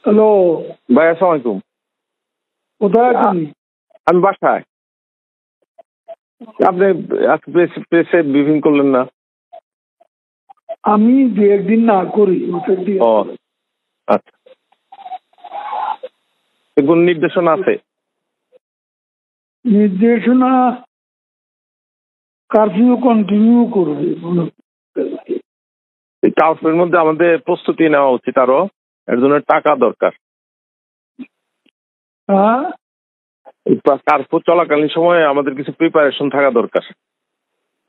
Hello ভাই, আসসালামু আলাইকুম। কোথায় আছেন? আমি বাসায়। আপনি প্রেসে ব্রিফিং করলেন না? আমি দু একদিন না করি ও আচ্ছা, কোন নির্দেশনা আছে? নির্দেশনা কারফিউ কন্টিনিউ করবে। এই কার্ফের মধ্যে আমাদের প্রস্তুতি নেওয়া উচিত, আরো এর জন্য টাকা দরকার। হ্যাঁ, কার্ফু চলাকালীন সময়ে আমাদের কিছু প্রিপারেশন থাকা দরকার।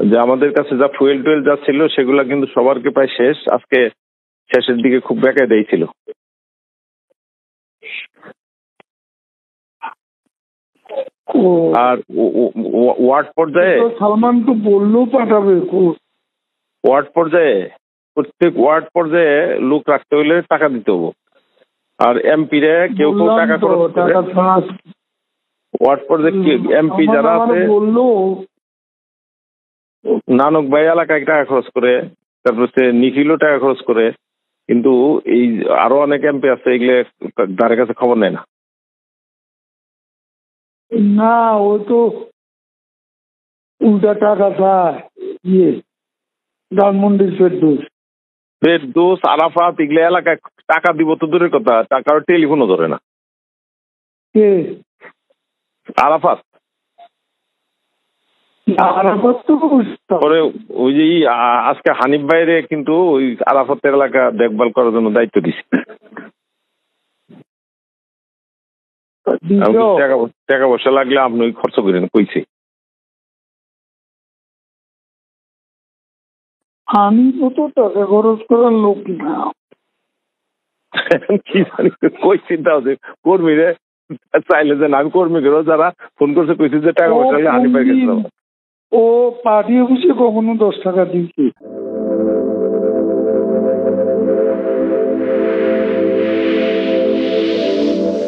যে আমাদের কাছে যা ফুয়েল টুয়েল যা ছিল সেগুলা কিন্তু সবারকে প্রায় শেষ। আজকে শেষের দিকে খুব বেঁকে দিয়েছিল। আর ওয়ার্ড পর্যায়ে সালমান তো বললেও পাঠাবে। ওয়ার্ড পর্যায়ে প্রত্যেক ওয়ার্ড পর্যায়ে লোক রাখতে হইলে টাকা দিতে হবো। আর এমপি রে কেউ কেউ টাকা খরচ করে। ওয়ার্ড পর্যায়ে এমপি যারা আছে, বললো নানক ভাই এলাকায় টাকা খরচ করে, তারপর হচ্ছে নিখিলও টাকা খরচ করে, কিন্তু এই আরো অনেক এমপি আছে এগুলো ধারে কাছে খবর নেয় না। না, ও তো উল্টা টাকা চায়। ধানমন্ডির ফেরদৌস, আরাফাত এগুলো এলাকায় টাকা দিব তো দূরের কথা, টাকার টেলিফোনও ধরে না। আরাফাত পরে ওই যে আজকে হানিফ ভাইরে কিন্তু ওই আরাফাতের এলাকা দেখভাল করার জন্য দায়িত্ব দিচ্ছে। টাকা পয়সা লাগলে আপনি খরচ করেন কইছে। আমি তো টাকা খরচ করার লোক না। কি জানি কই চিন্তা হচ্ছে কর্মীরে চাইলে যে আমি কর্মীদেরও যারা ফোন করছে কইছি যে টাকা পয়সা হানিফ ভাই গেছিল। ও পার্টি অফিসে কখনো 10 টাকা দিচ্ছে।